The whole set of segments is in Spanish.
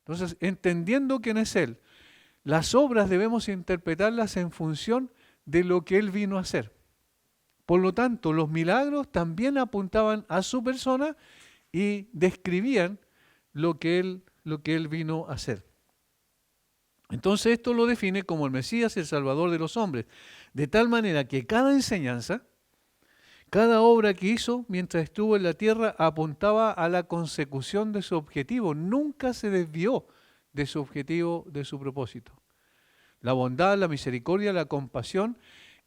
Entonces, entendiendo quién es Él, las obras debemos interpretarlas en función de lo que Él vino a hacer. Por lo tanto, los milagros también apuntaban a su persona y describían lo que él vino a hacer. Entonces esto lo define como el Mesías, el Salvador de los hombres, de tal manera que cada enseñanza, cada obra que hizo mientras estuvo en la tierra apuntaba a la consecución de su objetivo, nunca se desvió de su objetivo, de su propósito. La bondad, la misericordia, la compasión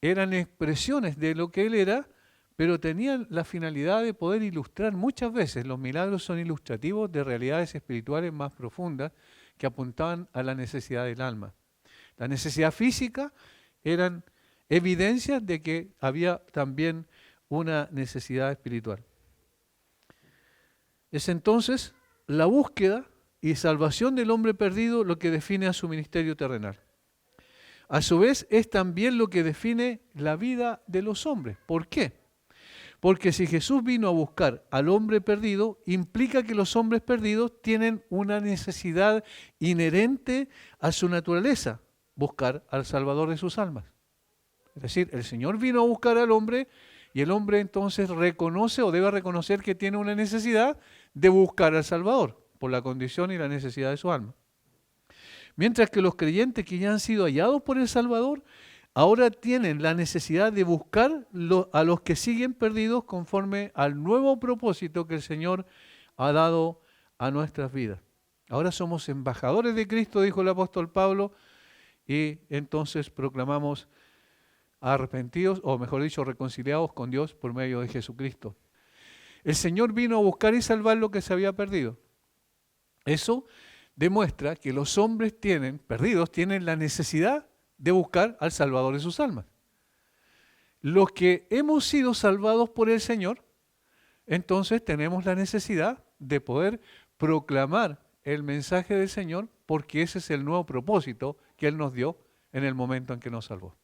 eran expresiones de lo que Él era, pero tenían la finalidad de poder ilustrar muchas veces. Los milagros son ilustrativos de realidades espirituales más profundas que apuntaban a la necesidad del alma. La necesidad física eran evidencias de que había también una necesidad espiritual. Es entonces la búsqueda y salvación del hombre perdido lo que define a su ministerio terrenal. A su vez es también lo que define la vida de los hombres. ¿Por qué? Porque si Jesús vino a buscar al hombre perdido, implica que los hombres perdidos tienen una necesidad inherente a su naturaleza, buscar al Salvador de sus almas. Es decir, el Señor vino a buscar al hombre y el hombre entonces reconoce o debe reconocer que tiene una necesidad de buscar al Salvador por la condición y la necesidad de su alma. Mientras que los creyentes que ya han sido hallados por el Salvador, ahora tienen la necesidad de buscar a los que siguen perdidos conforme al nuevo propósito que el Señor ha dado a nuestras vidas. Ahora somos embajadores de Cristo, dijo el apóstol Pablo, y entonces proclamamos arrepentidos, o mejor dicho, reconciliados con Dios por medio de Jesucristo. El Señor vino a buscar y salvar lo que se había perdido. Eso demuestra que los hombres perdidos tienen la necesidad de buscar al Salvador de sus almas. Los que hemos sido salvados por el Señor, entonces tenemos la necesidad de poder proclamar el mensaje del Señor, porque ese es el nuevo propósito que Él nos dio en el momento en que nos salvó.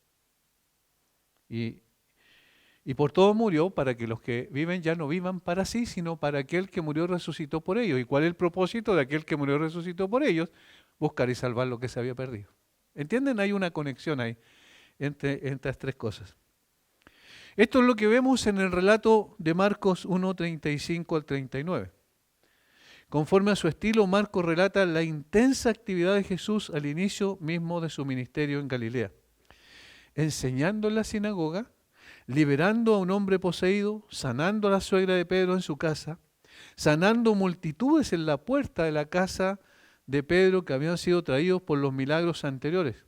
Y por todo murió, para que los que viven ya no vivan para sí, sino para aquel que murió y resucitó por ellos. ¿Y cuál es el propósito de aquel que murió y resucitó por ellos? Buscar y salvar lo que se había perdido. ¿Entienden? Hay una conexión ahí entre estas tres cosas. Esto es lo que vemos en el relato de Marcos 1:35 al 39. Conforme a su estilo, Marcos relata la intensa actividad de Jesús al inicio mismo de su ministerio en Galilea, enseñando en la sinagoga, liberando a un hombre poseído, sanando a la suegra de Pedro en su casa, sanando multitudes en la puerta de la casa de Pedro que habían sido traídos por los milagros anteriores.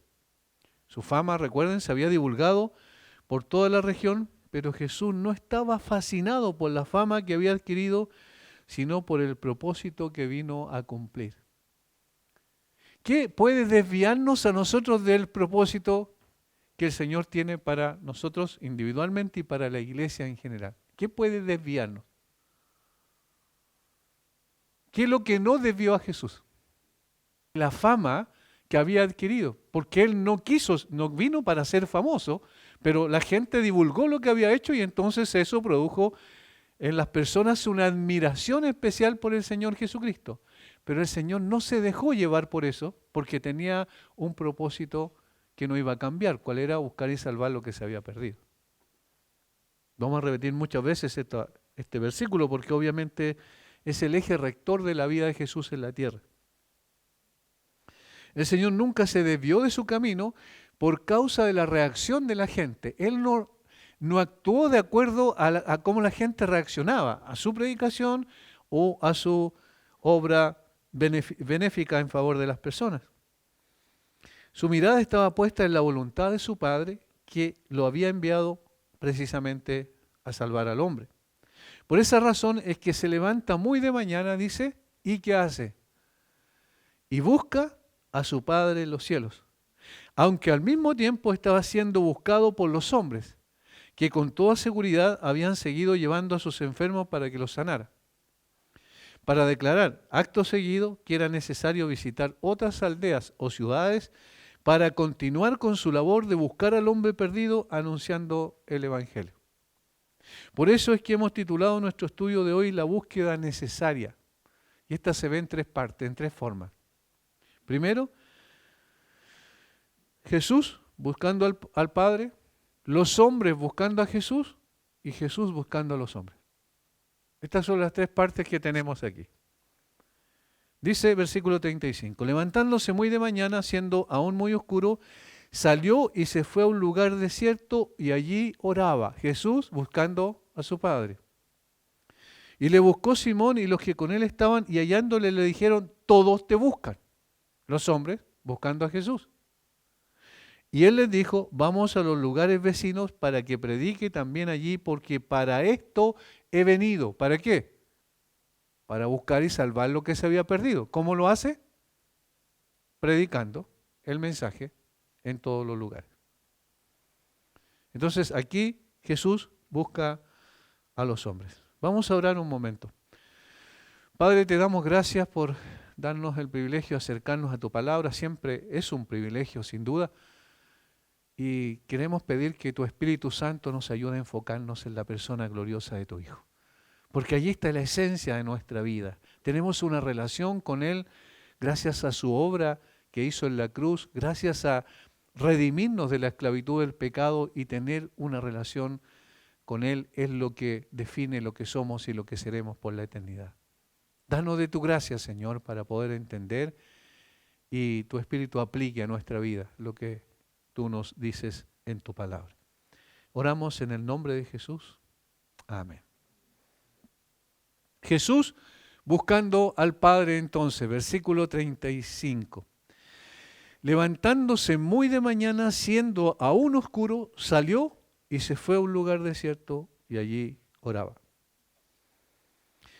Su fama, recuerden, se había divulgado por toda la región, pero Jesús no estaba fascinado por la fama que había adquirido, sino por el propósito que vino a cumplir. ¿Qué puede desviarnos a nosotros del propósito que el Señor tiene para nosotros individualmente y para la iglesia en general? ¿Qué puede desviarnos? ¿Qué es lo que no desvió a Jesús? La fama que había adquirido, porque Él no vino para ser famoso, pero la gente divulgó lo que había hecho y entonces eso produjo en las personas una admiración especial por el Señor Jesucristo. Pero el Señor no se dejó llevar por eso, porque tenía un propósito que no iba a cambiar, cuál era buscar y salvar lo que se había perdido. Vamos a repetir muchas veces este versículo, porque obviamente es el eje rector de la vida de Jesús en la tierra. El Señor nunca se desvió de su camino por causa de la reacción de la gente. Él no actuó de acuerdo a cómo la gente reaccionaba, a su predicación o a su obra benéfica en favor de las personas. Su mirada estaba puesta en la voluntad de su Padre, que lo había enviado precisamente a salvar al hombre. Por esa razón es que se levanta muy de mañana, dice, ¿y qué hace? Y busca a su Padre en los cielos, aunque al mismo tiempo estaba siendo buscado por los hombres, que con toda seguridad habían seguido llevando a sus enfermos para que los sanara, para declarar acto seguido que era necesario visitar otras aldeas o ciudades para continuar con su labor de buscar al hombre perdido anunciando el Evangelio. Por eso es que hemos titulado nuestro estudio de hoy La búsqueda necesaria. Y esta se ve en tres partes, en tres formas. Primero, Jesús buscando al Padre, los hombres buscando a Jesús y Jesús buscando a los hombres. Estas son las tres partes que tenemos aquí. Dice versículo 35, levantándose muy de mañana, siendo aún muy oscuro, salió y se fue a un lugar desierto y allí oraba. Jesús buscando a su Padre. Y le buscó Simón y los que con él estaban, y hallándole le dijeron, todos te buscan. Los hombres buscando a Jesús. Y él les dijo, vamos a los lugares vecinos para que predique también allí, porque para esto he venido. ¿Para qué? Para buscar y salvar lo que se había perdido. ¿Cómo lo hace? Predicando el mensaje en todos los lugares. Entonces aquí Jesús busca a los hombres. Vamos a orar un momento. Padre, te damos gracias por darnos el privilegio de acercarnos a tu palabra. Siempre es un privilegio, sin duda. Y queremos pedir que tu Espíritu Santo nos ayude a enfocarnos en la persona gloriosa de tu Hijo. Porque allí está la esencia de nuestra vida. Tenemos una relación con Él gracias a su obra que hizo en la cruz, gracias a redimirnos de la esclavitud del pecado y tener una relación con Él es lo que define lo que somos y lo que seremos por la eternidad. Danos de tu gracia, Señor, para poder entender y tu Espíritu aplique a nuestra vida lo que tú nos dices en tu palabra. Oramos en el nombre de Jesús. Amén. Jesús buscando al Padre entonces, versículo 35. Levantándose muy de mañana, siendo aún oscuro, salió y se fue a un lugar desierto y allí oraba.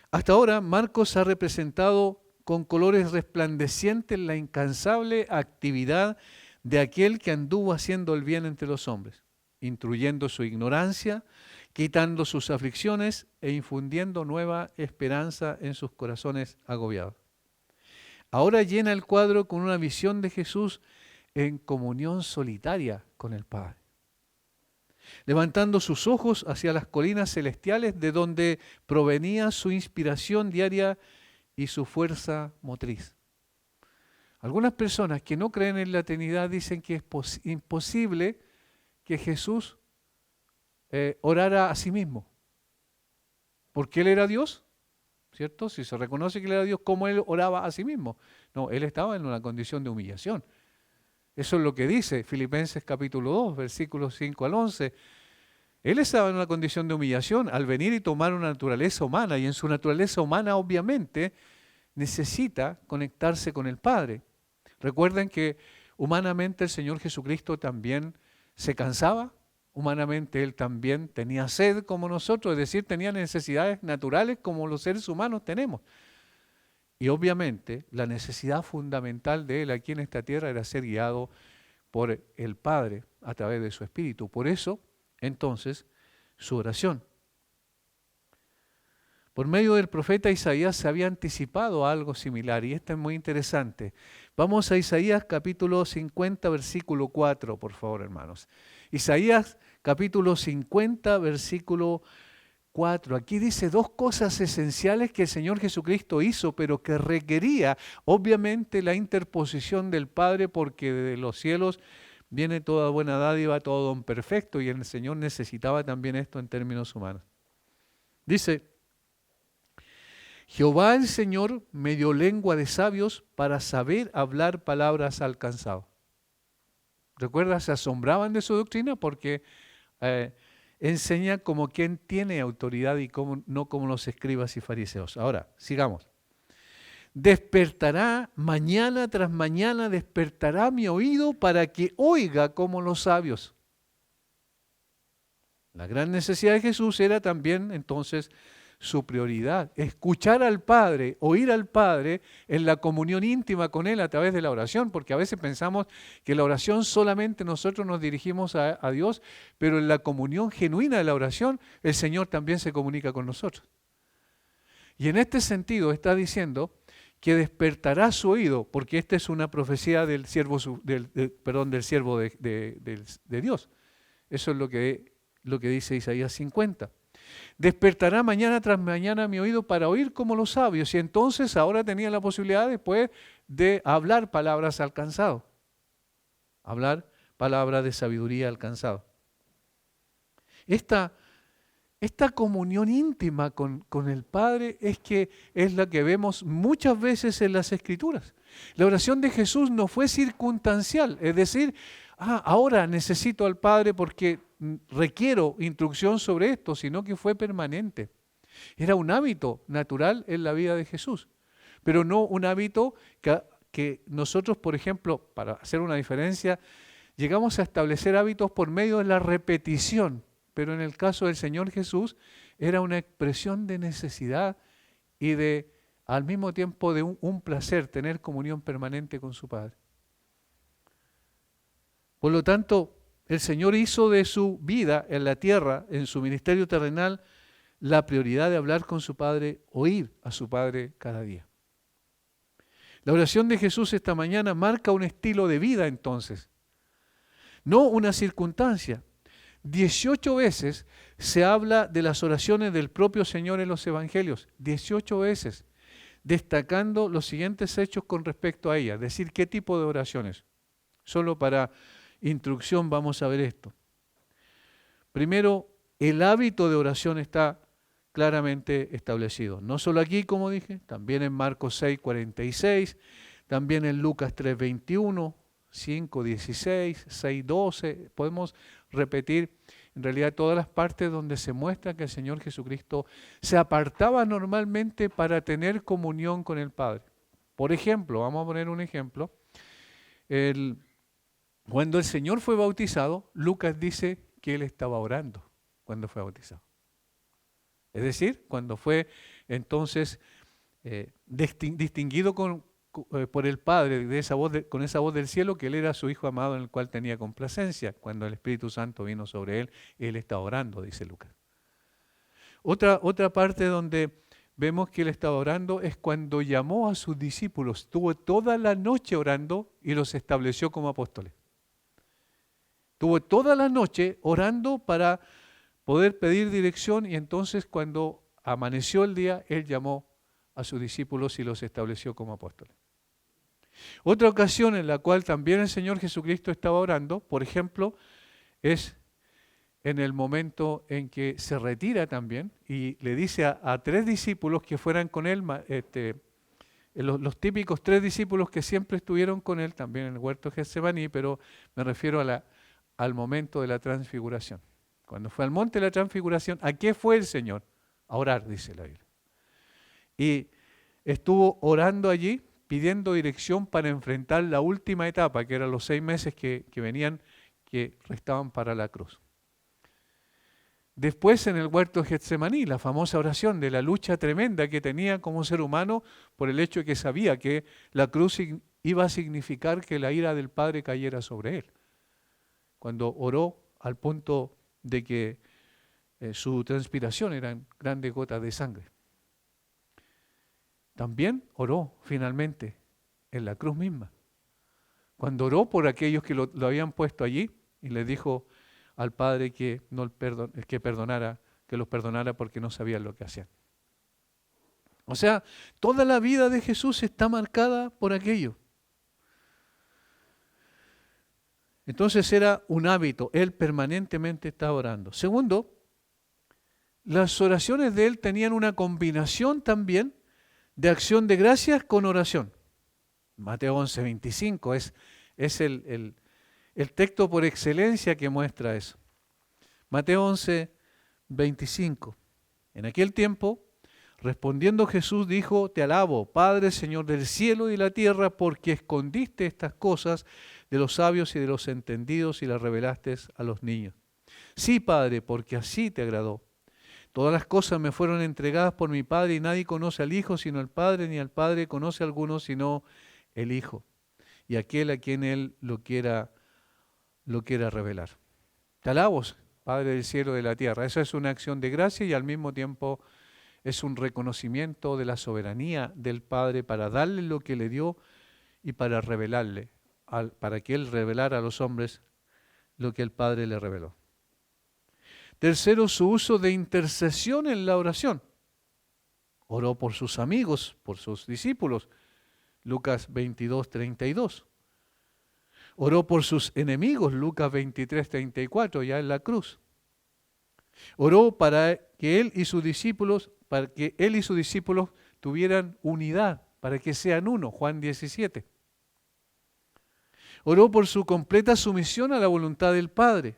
Hasta ahora Marcos ha representado con colores resplandecientes la incansable actividad de aquel que anduvo haciendo el bien entre los hombres, instruyendo su ignorancia, quitando sus aflicciones e infundiendo nueva esperanza en sus corazones agobiados. Ahora llena el cuadro con una visión de Jesús en comunión solitaria con el Padre, levantando sus ojos hacia las colinas celestiales de donde provenía su inspiración diaria y su fuerza motriz. Algunas personas que no creen en la Trinidad dicen que es imposible que Jesús orara a sí mismo, porque Él era Dios, ¿cierto? Si se reconoce que Él era Dios, ¿cómo Él oraba a sí mismo? No, Él estaba en una condición de humillación. Eso es lo que dice Filipenses capítulo 2, versículos 5 al 11. Él estaba en una condición de humillación al venir y tomar una naturaleza humana, y en su naturaleza humana obviamente necesita conectarse con el Padre. Recuerden que humanamente el Señor Jesucristo también se cansaba, humanamente Él también tenía sed como nosotros, es decir, tenía necesidades naturales como los seres humanos tenemos. Y obviamente la necesidad fundamental de Él aquí en esta tierra era ser guiado por el Padre a través de su Espíritu. Por eso, entonces, su oración. Por medio del profeta Isaías se había anticipado algo similar, y esto es muy interesante. Vamos a Isaías capítulo 50, versículo 4, por favor, hermanos. Isaías capítulo 50, versículo 4. Aquí dice dos cosas esenciales que el Señor Jesucristo hizo, pero que requería obviamente la interposición del Padre, porque de los cielos viene toda buena dádiva, todo don perfecto, y el Señor necesitaba también esto en términos humanos. Dice, Jehová el Señor me dio lengua de sabios para saber hablar palabras al cansado. ¿Recuerda? Se asombraban de su doctrina porque enseña como quien tiene autoridad y no como los escribas y fariseos. Ahora, sigamos. Despertará mañana tras mañana, despertará mi oído para que oiga como los sabios. La gran necesidad de Jesús era también entonces su prioridad, escuchar al Padre, oír al Padre en la comunión íntima con Él a través de la oración, porque a veces pensamos que la oración solamente nosotros nos dirigimos a Dios, pero en la comunión genuina de la oración el Señor también se comunica con nosotros. Y en este sentido está diciendo que despertará su oído, porque esta es una profecía del siervo de Dios. Eso es lo que dice Isaías 50. Despertará mañana tras mañana mi oído para oír como los sabios. Y entonces ahora tenía la posibilidad después de hablar palabras al cansado. Hablar palabras de sabiduría al cansado. Esta comunión íntima con el Padre es la que vemos muchas veces en las Escrituras. La oración de Jesús no fue circunstancial, es decir, ahora necesito al Padre porque requiero instrucción sobre esto, sino que fue permanente. Era un hábito natural en la vida de Jesús, pero no un hábito que nosotros, por ejemplo, para hacer una diferencia, llegamos a establecer hábitos por medio de la repetición. Pero en el caso del Señor Jesús era una expresión de necesidad y al mismo tiempo de un placer, tener comunión permanente con su Padre. Por lo tanto, el Señor hizo de su vida en la tierra, en su ministerio terrenal, la prioridad de hablar con su Padre, oír a su Padre cada día. La oración de Jesús esta mañana marca un estilo de vida entonces, no una circunstancia. 18 veces se habla de las oraciones del propio Señor en los Evangelios, 18 veces, destacando los siguientes hechos con respecto a ella, es decir, qué tipo de oraciones. Solo para instrucción vamos a ver esto. Primero, el hábito de oración está claramente establecido, no solo aquí, como dije, también en Marcos 6:46, también en Lucas 3:21, 5:16, 6:12, podemos repetir en realidad todas las partes donde se muestra que el Señor Jesucristo se apartaba normalmente para tener comunión con el Padre. Por ejemplo, vamos a poner un ejemplo, cuando el Señor fue bautizado, Lucas dice que Él estaba orando cuando fue bautizado. Es decir, cuando fue entonces distinguido por el Padre con esa voz del cielo, que Él era su Hijo amado en el cual tenía complacencia. Cuando el Espíritu Santo vino sobre Él estaba orando, dice Lucas. Otra parte donde vemos que Él estaba orando es cuando llamó a sus discípulos. Estuvo toda la noche orando y los estableció como apóstoles. Estuvo toda la noche orando para poder pedir dirección y entonces cuando amaneció el día, Él llamó a sus discípulos y los estableció como apóstoles. Otra ocasión en la cual también el Señor Jesucristo estaba orando, por ejemplo, es en el momento en que se retira también y le dice a 3 discípulos que fueran con Él, los típicos 3 discípulos que siempre estuvieron con Él, también en el huerto de Getsemaní, pero me refiero al momento de la transfiguración. Cuando fue al monte de la transfiguración, ¿a qué fue el Señor? A orar, dice la Biblia. Y estuvo orando allí, pidiendo dirección para enfrentar la última etapa, que eran los 6 meses que restaban para la cruz. Después en el huerto de Getsemaní, la famosa oración de la lucha tremenda que tenía como ser humano por el hecho de que sabía que la cruz iba a significar que la ira del Padre cayera sobre él. Cuando oró al punto de que su transpiración eran grandes gotas de sangre. También oró finalmente en la cruz misma. Cuando oró por aquellos que lo habían puesto allí y les dijo al Padre que los perdonara porque no sabían lo que hacían. O sea, toda la vida de Jesús está marcada por aquello. Entonces era un hábito, Él permanentemente estaba orando. Segundo, las oraciones de Él tenían una combinación también de acción de gracias con oración. Mateo 11:25 es el texto por excelencia que muestra eso. Mateo 11:25. En aquel tiempo, respondiendo Jesús dijo: Te alabo, Padre, Señor del cielo y de la tierra, porque escondiste estas cosas de los sabios y de los entendidos y las revelaste a los niños. Sí, Padre, porque así te agradó. Todas las cosas me fueron entregadas por mi Padre y nadie conoce al Hijo sino el Padre, ni al Padre conoce a alguno sino el Hijo, y aquel a quien Él lo quiera revelar. Te alabo, Padre del cielo y de la tierra. Esa es una acción de gracia y al mismo tiempo es un reconocimiento de la soberanía del Padre para darle lo que le dio y para revelarle, para que Él revelara a los hombres lo que el Padre le reveló. Tercero, su uso de intercesión en la oración. Oró por sus amigos, por sus discípulos. Lucas 22, 32. Oró por sus enemigos, Lucas 23, 34, ya en la cruz. Oró para que él y sus discípulos tuvieran unidad, para que sean uno, Juan 17. Oró por su completa sumisión a la voluntad del Padre,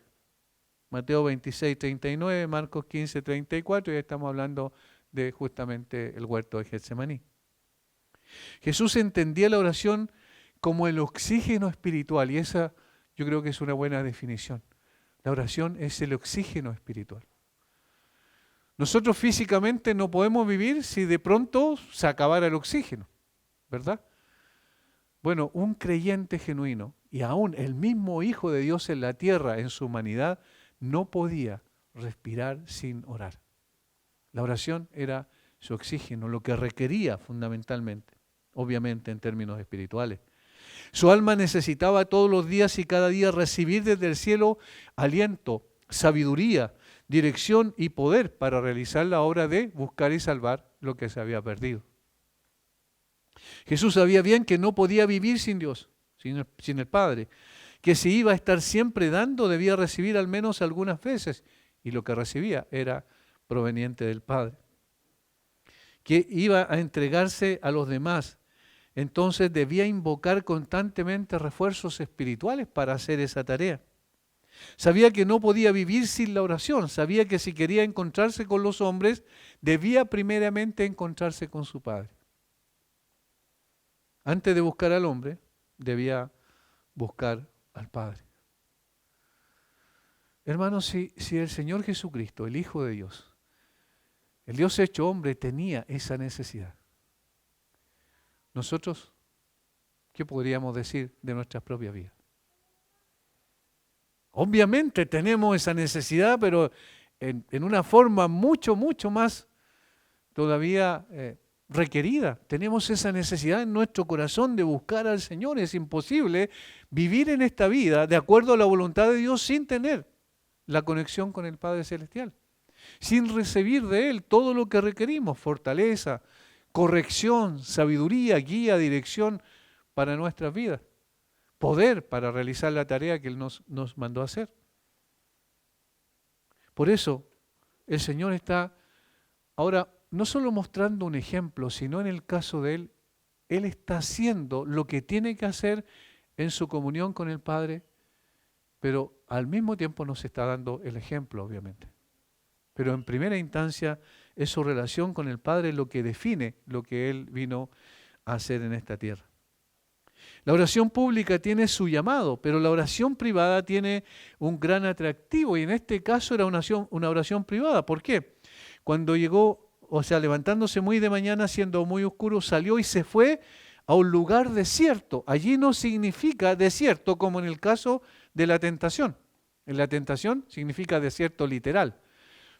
Mateo 26, 39, Marcos 15, 34, y ya estamos hablando de justamente el huerto de Getsemaní. Jesús entendía la oración como el oxígeno espiritual, y esa yo creo que es una buena definición. La oración es el oxígeno espiritual. Nosotros físicamente no podemos vivir si de pronto se acabara el oxígeno, ¿verdad? Bueno, un creyente genuino y aún el mismo Hijo de Dios en la tierra, en su humanidad, no podía respirar sin orar. La oración era su oxígeno, lo que requería fundamentalmente, obviamente en términos espirituales. Su alma necesitaba todos los días y cada día recibir desde el cielo aliento, sabiduría, dirección y poder para realizar la obra de buscar y salvar lo que se había perdido. Jesús sabía bien que no podía vivir sin Dios, sin el Padre, que si iba a estar siempre dando debía recibir al menos algunas veces, y lo que recibía era proveniente del Padre, que iba a entregarse a los demás. Entonces debía invocar constantemente refuerzos espirituales para hacer esa tarea. Sabía que no podía vivir sin la oración, sabía que si quería encontrarse con los hombres, debía primeramente encontrarse con su Padre. Antes de buscar al hombre, debía buscar al Padre. Hermanos, si el Señor Jesucristo, el Hijo de Dios, el Dios hecho hombre, tenía esa necesidad, nosotros, ¿qué podríamos decir de nuestras propias vidas? Obviamente tenemos esa necesidad, pero en una forma mucho más todavía requerida. Tenemos esa necesidad en nuestro corazón de buscar al Señor. Es imposible vivir en esta vida de acuerdo a la voluntad de Dios sin tener la conexión con el Padre Celestial, sin recibir de Él todo lo que requerimos, fortaleza, corrección, sabiduría, guía, dirección para nuestras vidas, poder para realizar la tarea que Él nos mandó a hacer. Por eso el Señor está ahora no solo mostrando un ejemplo, sino en el caso de Él, Él está haciendo lo que tiene que hacer en su comunión con el Padre, pero al mismo tiempo nos está dando el ejemplo, obviamente. Pero en primera instancia es su relación con el Padre lo que define lo que Él vino a hacer en esta tierra. La oración pública tiene su llamado, pero la oración privada tiene un gran atractivo, y en este caso era una oración privada. ¿Por qué? Cuando llegó, levantándose muy de mañana, siendo muy oscuro, salió y se fue a un lugar desierto. Allí no significa desierto como en el caso de la tentación. En la tentación significa desierto literal.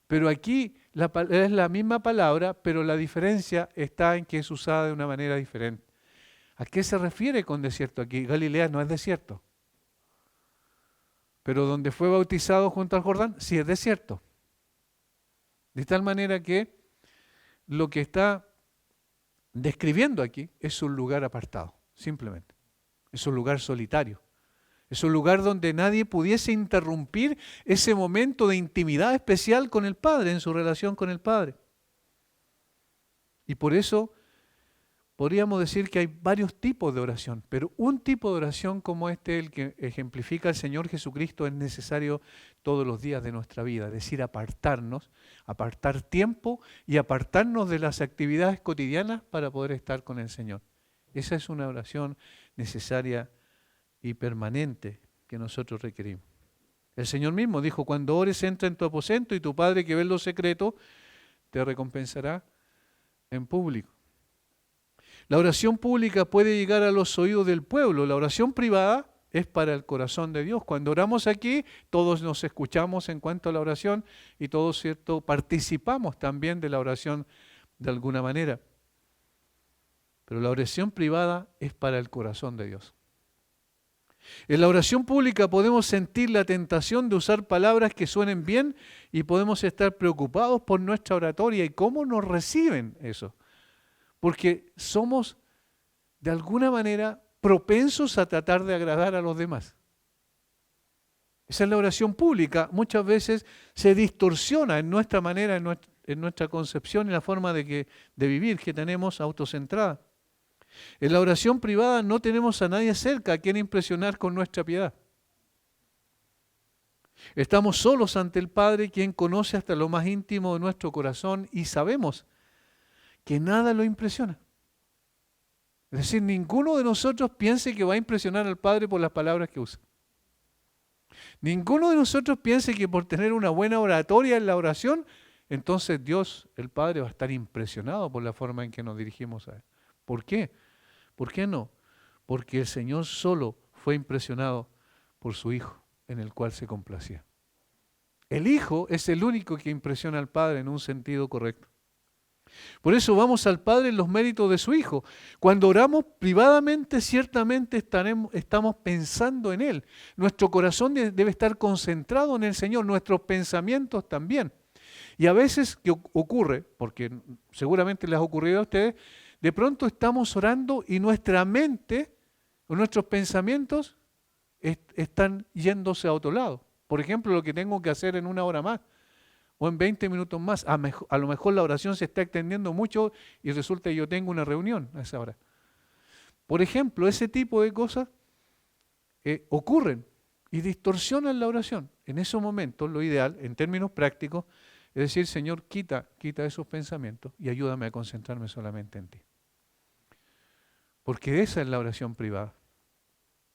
Pero aquí es la misma palabra, pero la diferencia está en que es usada de una manera diferente. ¿A qué se refiere con desierto aquí? Galilea no es desierto. Pero donde fue bautizado junto al Jordán, sí es desierto. De tal manera que lo que está describiendo aquí es un lugar apartado, simplemente. Es un lugar solitario. Es un lugar donde nadie pudiese interrumpir ese momento de intimidad especial con el Padre, en su relación con el Padre. Y por eso podríamos decir que hay varios tipos de oración, pero un tipo de oración como el que ejemplifica el Señor Jesucristo, es necesario todos los días de nuestra vida, es decir, apartarnos, apartar tiempo y apartarnos de las actividades cotidianas para poder estar con el Señor. Esa es una oración necesaria y permanente que nosotros requerimos. El Señor mismo dijo: cuando ores, entra en tu aposento y tu Padre que ve en lo secreto te recompensará en público. La oración pública puede llegar a los oídos del pueblo. La oración privada es para el corazón de Dios. Cuando oramos aquí, todos nos escuchamos en cuanto a la oración y todos, ¿cierto?, participamos también de la oración de alguna manera. Pero la oración privada es para el corazón de Dios. En la oración pública podemos sentir la tentación de usar palabras que suenen bien y podemos estar preocupados por nuestra oratoria y cómo nos reciben eso. Porque somos de alguna manera propensos a tratar de agradar a los demás. Esa es la oración pública. Muchas veces se distorsiona en nuestra manera, en nuestra concepción y la forma de vivir que tenemos autocentrada. En la oración privada no tenemos a nadie cerca a quien impresionar con nuestra piedad. Estamos solos ante el Padre, quien conoce hasta lo más íntimo de nuestro corazón y sabemos que nada lo impresiona. Es decir, ninguno de nosotros piense que va a impresionar al Padre por las palabras que usa. Ninguno de nosotros piense que por tener una buena oratoria en la oración, entonces Dios, el Padre, va a estar impresionado por la forma en que nos dirigimos a Él. ¿Por qué? ¿Por qué no? Porque el Señor solo fue impresionado por su Hijo, en el cual se complacía. El Hijo es el único que impresiona al Padre en un sentido correcto. Por eso vamos al Padre en los méritos de su Hijo. Cuando oramos privadamente, ciertamente estamos pensando en Él. Nuestro corazón debe estar concentrado en el Señor, nuestros pensamientos también. Y a veces, ¿qué ocurre? Porque seguramente les ha ocurrido a ustedes, de pronto estamos orando y nuestra mente o nuestros pensamientos están yéndose a otro lado. Por ejemplo, lo que tengo que hacer en una hora más o en 20 minutos más. A lo mejor la oración se está extendiendo mucho y resulta que yo tengo una reunión a esa hora. Por ejemplo, ese tipo de cosas ocurren y distorsionan la oración. En esos momentos, lo ideal, en términos prácticos, es decir, Señor, quita esos pensamientos y ayúdame a concentrarme solamente en ti. Porque esa es la oración privada.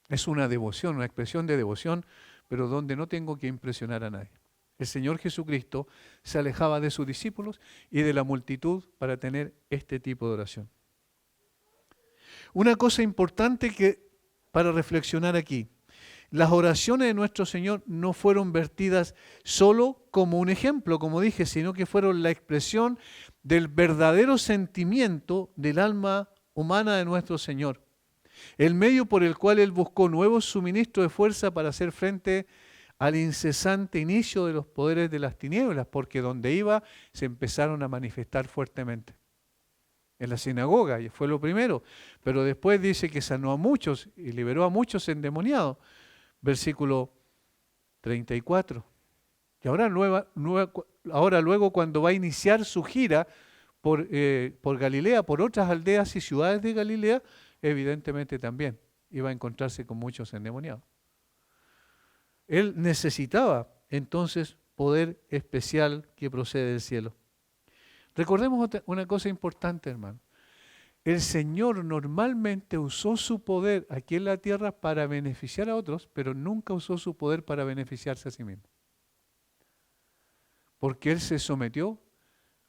Es una devoción, una expresión de devoción, pero donde no tengo que impresionar a nadie. El Señor Jesucristo se alejaba de sus discípulos y de la multitud para tener este tipo de oración. Una cosa importante para reflexionar aquí, las oraciones de nuestro Señor no fueron vertidas solo como un ejemplo, como dije, sino que fueron la expresión del verdadero sentimiento del alma humana de nuestro Señor. El medio por el cual Él buscó nuevos suministros de fuerza para hacer frente al incesante inicio de los poderes de las tinieblas, porque donde iba se empezaron a manifestar fuertemente. En la sinagoga, y fue lo primero, pero después dice que sanó a muchos y liberó a muchos endemoniados. Versículo 34. Y ahora luego cuando va a iniciar su gira por Galilea, por otras aldeas y ciudades de Galilea, evidentemente también iba a encontrarse con muchos endemoniados. Él necesitaba entonces poder especial que procede del cielo. Recordemos una cosa importante, hermano. El Señor normalmente usó su poder aquí en la tierra para beneficiar a otros, pero nunca usó su poder para beneficiarse a sí mismo. Porque Él se sometió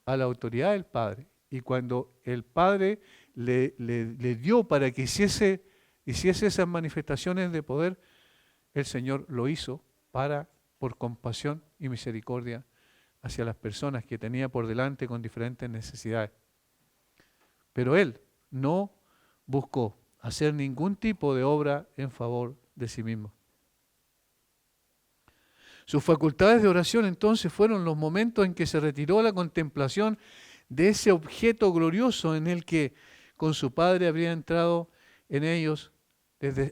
a la autoridad del Padre. Y cuando el Padre le dio para que hiciese esas manifestaciones de poder, el Señor lo hizo por compasión y misericordia hacia las personas que tenía por delante con diferentes necesidades. Pero Él no buscó hacer ningún tipo de obra en favor de sí mismo. Sus facultades de oración entonces fueron los momentos en que se retiró a la contemplación de ese objeto glorioso en el que con su Padre habría entrado en ellos,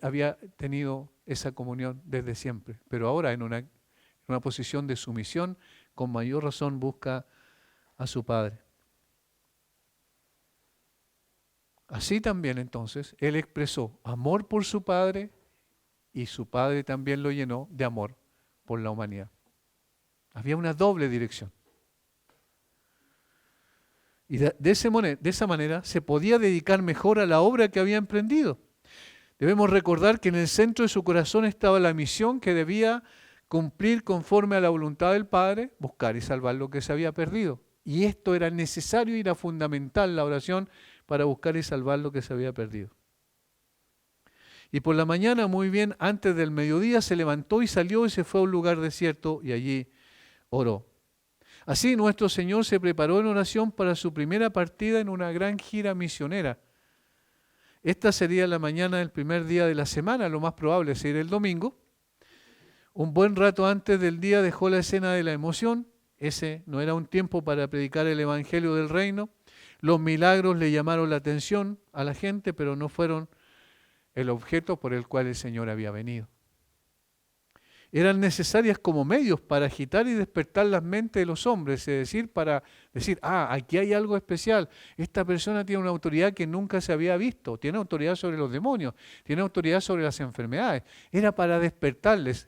había tenido esa comunión desde siempre. Pero ahora en una posición de sumisión, con mayor razón busca a su Padre. Así también entonces, Él expresó amor por su Padre y su Padre también lo llenó de amor por la humanidad. Había una doble dirección. Y de esa manera se podía dedicar mejor a la obra que había emprendido. Debemos recordar que en el centro de su corazón estaba la misión que debía cumplir conforme a la voluntad del Padre, buscar y salvar lo que se había perdido. Y esto era necesario y era fundamental, la oración, para buscar y salvar lo que se había perdido. Y por la mañana, muy bien, antes del mediodía, se levantó y salió y se fue a un lugar desierto y allí oró. Así nuestro Señor se preparó en oración para su primera partida en una gran gira misionera. Esta sería la mañana del primer día de la semana, lo más probable es ir el domingo. Un buen rato antes del día dejó la escena de la emoción. Ese no era un tiempo para predicar el evangelio del reino. Los milagros le llamaron la atención a la gente, pero no fueron el objeto por el cual el Señor había venido. Eran necesarias como medios para agitar y despertar las mentes de los hombres, es decir, para decir, aquí hay algo especial, esta persona tiene una autoridad que nunca se había visto, tiene autoridad sobre los demonios, tiene autoridad sobre las enfermedades. Era para despertarles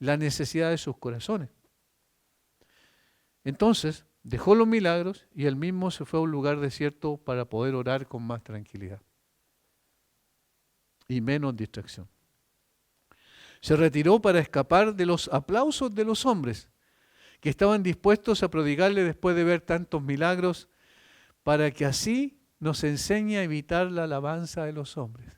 la necesidad de sus corazones. Entonces, dejó los milagros y él mismo se fue a un lugar desierto para poder orar con más tranquilidad y menos distracción. Se retiró para escapar de los aplausos de los hombres que estaban dispuestos a prodigarle después de ver tantos milagros, para que así nos enseñe a evitar la alabanza de los hombres.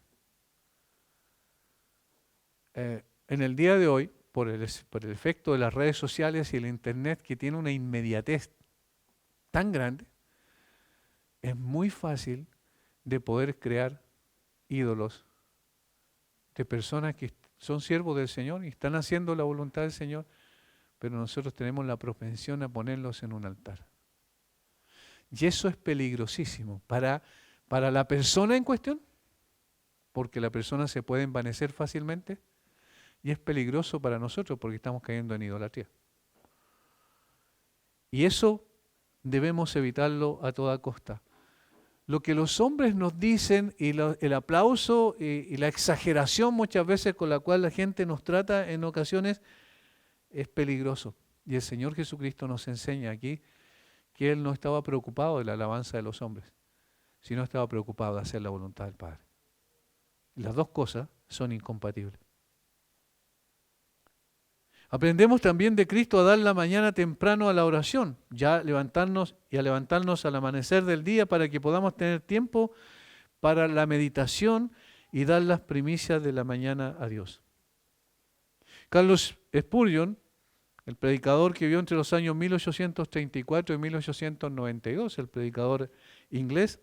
En el día de hoy, por el efecto de las redes sociales y el internet, que tiene una inmediatez tan grande, es muy fácil de poder crear ídolos de personas que son siervos del Señor y están haciendo la voluntad del Señor, pero nosotros tenemos la propensión a ponerlos en un altar. Y eso es peligrosísimo para la persona en cuestión, porque la persona se puede envanecer fácilmente, y es peligroso para nosotros porque estamos cayendo en idolatría. Y eso debemos evitarlo a toda costa. Lo que los hombres nos dicen y el aplauso y la exageración muchas veces con la cual la gente nos trata en ocasiones es peligroso. Y el Señor Jesucristo nos enseña aquí que Él no estaba preocupado de la alabanza de los hombres, sino estaba preocupado de hacer la voluntad del Padre. Y las dos cosas son incompatibles. Aprendemos también de Cristo a dar la mañana temprano a la oración, ya levantarnos al amanecer del día para que podamos tener tiempo para la meditación y dar las primicias de la mañana a Dios. Carlos Spurgeon, el predicador que vivió entre los años 1834 y 1892, el predicador inglés,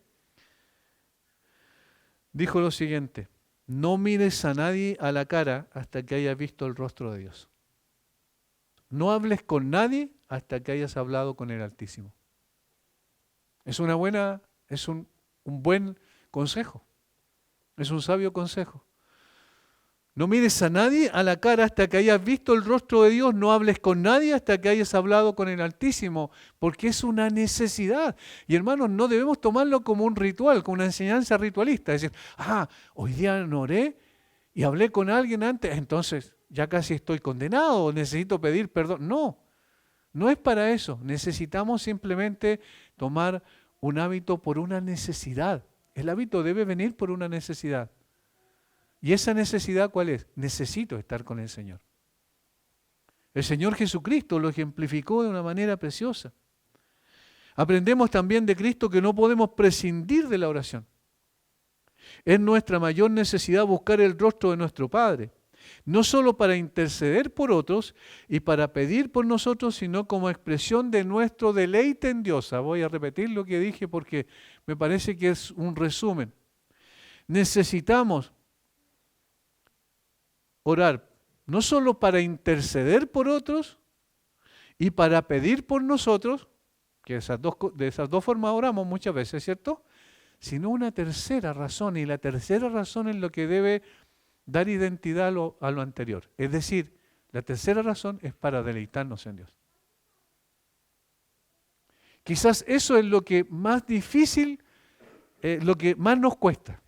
dijo lo siguiente: no mires a nadie a la cara hasta que hayas visto el rostro de Dios. No hables con nadie hasta que hayas hablado con el Altísimo. Es un buen consejo. Es un sabio consejo. No mires a nadie a la cara hasta que hayas visto el rostro de Dios. No hables con nadie hasta que hayas hablado con el Altísimo, porque es una necesidad. Y hermanos, no debemos tomarlo como un ritual, como una enseñanza ritualista. Es decir, hoy día no oré y hablé con alguien antes, entonces ya casi estoy condenado, necesito pedir perdón. No, no es para eso. Necesitamos simplemente tomar un hábito por una necesidad. El hábito debe venir por una necesidad. ¿Y esa necesidad cuál es? Necesito estar con el Señor. El Señor Jesucristo lo ejemplificó de una manera preciosa. Aprendemos también de Cristo que no podemos prescindir de la oración. Es nuestra mayor necesidad buscar el rostro de nuestro Padre. No solo para interceder por otros y para pedir por nosotros, sino como expresión de nuestro deleite en Dios. Voy a repetir lo que dije porque me parece que es un resumen. Necesitamos orar no solo para interceder por otros y para pedir por nosotros, que de esas dos formas oramos muchas veces, ¿cierto? Sino una tercera razón, y la tercera razón es lo que debe dar identidad a lo anterior. Es decir, la tercera razón es para deleitarnos en Dios. Quizás eso es lo que más difícil, lo que más nos cuesta.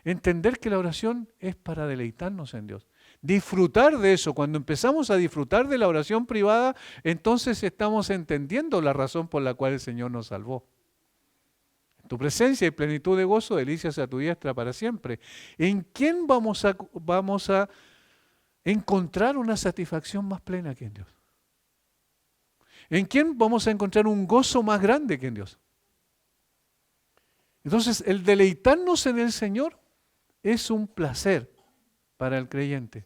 Entender que la oración es para deleitarnos en Dios. Disfrutar de eso. Cuando empezamos a disfrutar de la oración privada, entonces estamos entendiendo la razón por la cual el Señor nos salvó. Tu presencia y plenitud de gozo, delicias a tu diestra para siempre. ¿En quién vamos a encontrar una satisfacción más plena que en Dios? ¿En quién vamos a encontrar un gozo más grande que en Dios? Entonces, el deleitarnos en el Señor es un placer para el creyente.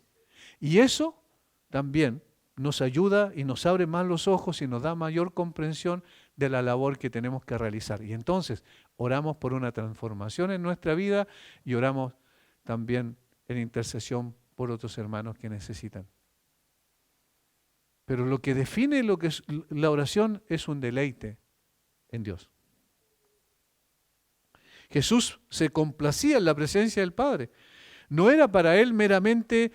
Y eso también nos ayuda y nos abre más los ojos y nos da mayor comprensión de la labor que tenemos que realizar. Y entonces oramos por una transformación en nuestra vida y oramos también en intercesión por otros hermanos que necesitan. Pero lo que define lo que es la oración es un deleite en Dios. Jesús se complacía en la presencia del Padre. No era para él meramente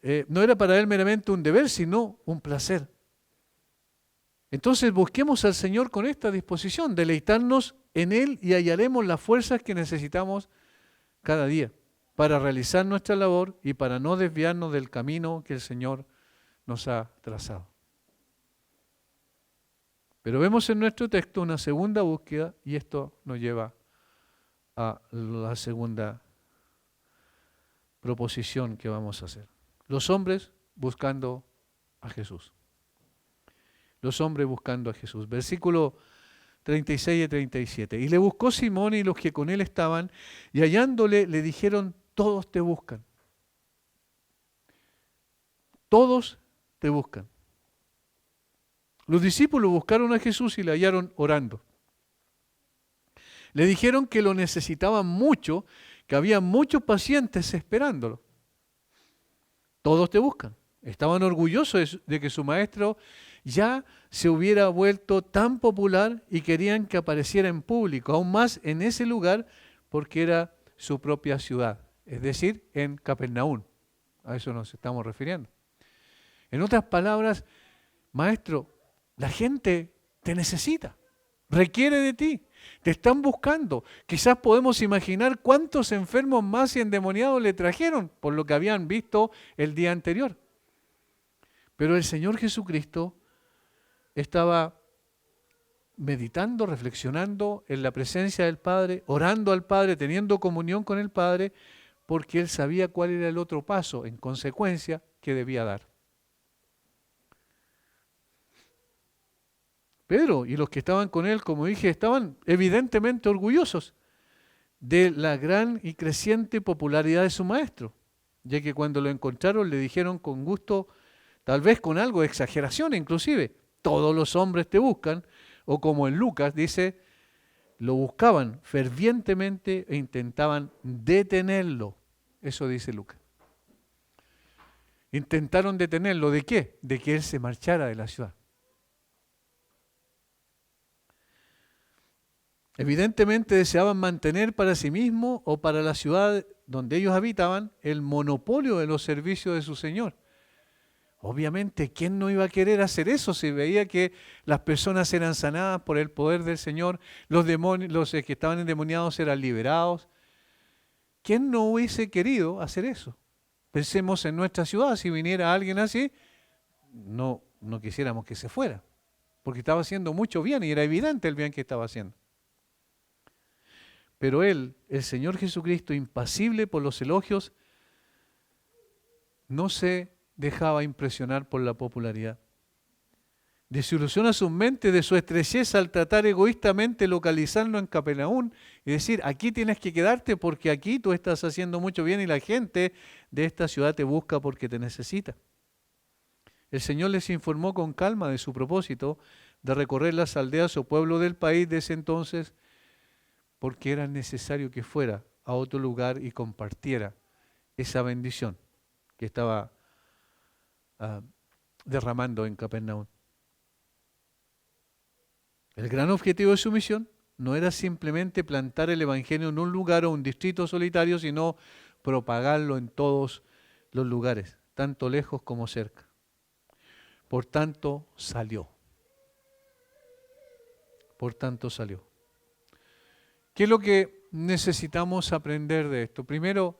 un deber, sino un placer. Entonces busquemos al Señor con esta disposición, deleitarnos en Él y hallaremos las fuerzas que necesitamos cada día para realizar nuestra labor y para no desviarnos del camino que el Señor nos ha trazado. Pero vemos en nuestro texto una segunda búsqueda y esto nos lleva a la segunda proposición que vamos a hacer. Los hombres buscando a Jesús. Los hombres buscando a Jesús. Versículo 36 y 37. Y le buscó Simón y los que con él estaban, y hallándole le dijeron, todos te buscan. Todos te buscan. Los discípulos buscaron a Jesús y le hallaron orando. Le dijeron que lo necesitaban mucho, que había muchos pacientes esperándolo. Todos te buscan. Estaban orgullosos de que su maestro ya se hubiera vuelto tan popular y querían que apareciera en público, aún más en ese lugar porque era su propia ciudad, es decir, en Capernaum. A eso nos estamos refiriendo. En otras palabras, maestro, la gente te necesita, requiere de ti, te están buscando. Quizás podemos imaginar cuántos enfermos más y endemoniados le trajeron por lo que habían visto el día anterior. Pero el Señor Jesucristo estaba meditando, reflexionando en la presencia del Padre, orando al Padre, teniendo comunión con el Padre, porque Él sabía cuál era el otro paso, en consecuencia, que debía dar. Pedro y los que estaban con él, como dije, estaban evidentemente orgullosos de la gran y creciente popularidad de su maestro, ya que cuando lo encontraron le dijeron con gusto, tal vez con algo de exageración inclusive, todos los hombres te buscan, o como en Lucas dice, lo buscaban fervientemente e intentaban detenerlo. Eso dice Lucas. Intentaron detenerlo, ¿de qué? De que él se marchara de la ciudad. Evidentemente deseaban mantener para sí mismos o para la ciudad donde ellos habitaban el monopolio de los servicios de su Señor. Obviamente, ¿quién no iba a querer hacer eso si veía que las personas eran sanadas por el poder del Señor, los demonios, los que estaban endemoniados eran liberados? ¿Quién no hubiese querido hacer eso? Pensemos en nuestra ciudad, si viniera alguien así, no quisiéramos que se fuera, porque estaba haciendo mucho bien y era evidente el bien que estaba haciendo. Pero él, el Señor Jesucristo, impasible por los elogios, no se dejaba impresionar por la popularidad. Desilusiona su mente de su estrechez al tratar egoístamente localizarlo en Capernaum y decir, aquí tienes que quedarte porque aquí tú estás haciendo mucho bien y la gente de esta ciudad te busca porque te necesita. El Señor les informó con calma de su propósito de recorrer las aldeas o pueblos del país de ese entonces porque era necesario que fuera a otro lugar y compartiera esa bendición que estaba derramando en Capernaum. El gran objetivo de su misión no era simplemente plantar el Evangelio en un lugar o un distrito solitario, sino propagarlo en todos los lugares, tanto lejos como cerca. Por tanto, salió. Por tanto, salió. ¿Qué es lo que necesitamos aprender de esto? Primero,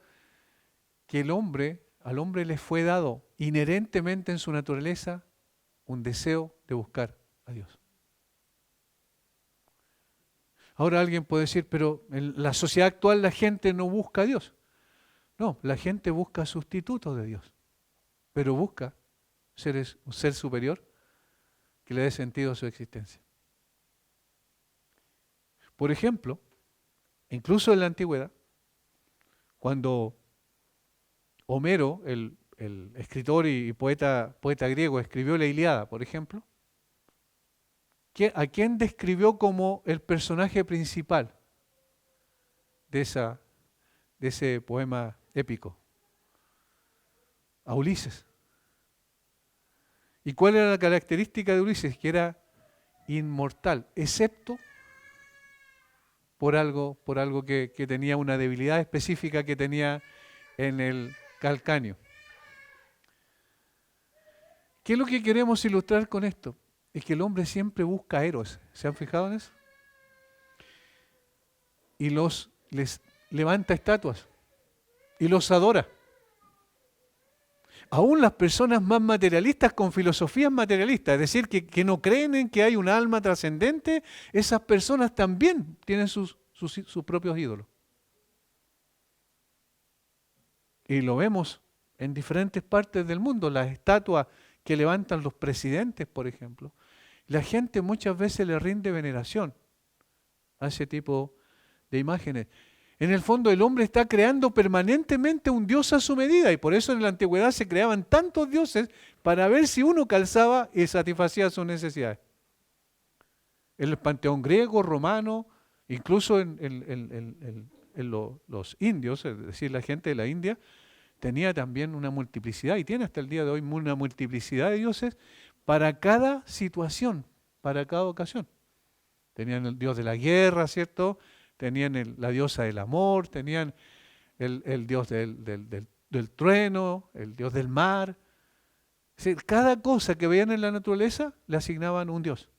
que al hombre le fue dado inherentemente en su naturaleza un deseo de buscar a Dios. Ahora alguien puede decir, pero en la sociedad actual la gente no busca a Dios. No, la gente busca sustitutos de Dios, pero busca un ser superior que le dé sentido a su existencia. Por ejemplo, incluso en la antigüedad, cuando Homero, el escritor y poeta griego, escribió la Ilíada, por ejemplo, ¿A quién describió como el personaje principal de ese poema épico? A Ulises. ¿Y cuál era la característica de Ulises? Que era inmortal, excepto por algo que tenía una debilidad específica que tenía en el calcáneo. ¿Qué es lo que queremos ilustrar con esto? Es que el hombre siempre busca héroes. ¿Se han fijado en eso? Y les levanta estatuas y los adora. Aún las personas más materialistas con filosofías materialistas, es decir, que no creen en que hay un alma trascendente, esas personas también tienen sus propios ídolos. Y lo vemos en diferentes partes del mundo, las estatuas que levantan los presidentes, por ejemplo. La gente muchas veces le rinde veneración a ese tipo de imágenes. En el fondo el hombre está creando permanentemente un dios a su medida y por eso en la antigüedad se creaban tantos dioses para ver si uno calzaba y satisfacía sus necesidades. En el panteón griego, romano, incluso en los indios, es decir, la gente de la India, tenía también una multiplicidad y tiene hasta el día de hoy una multiplicidad de dioses para cada situación, para cada ocasión. Tenían el dios de la guerra, ¿cierto? Tenían la diosa del amor, tenían el dios del trueno, el dios del mar. Es decir, cada cosa que veían en la naturaleza le asignaban un dios.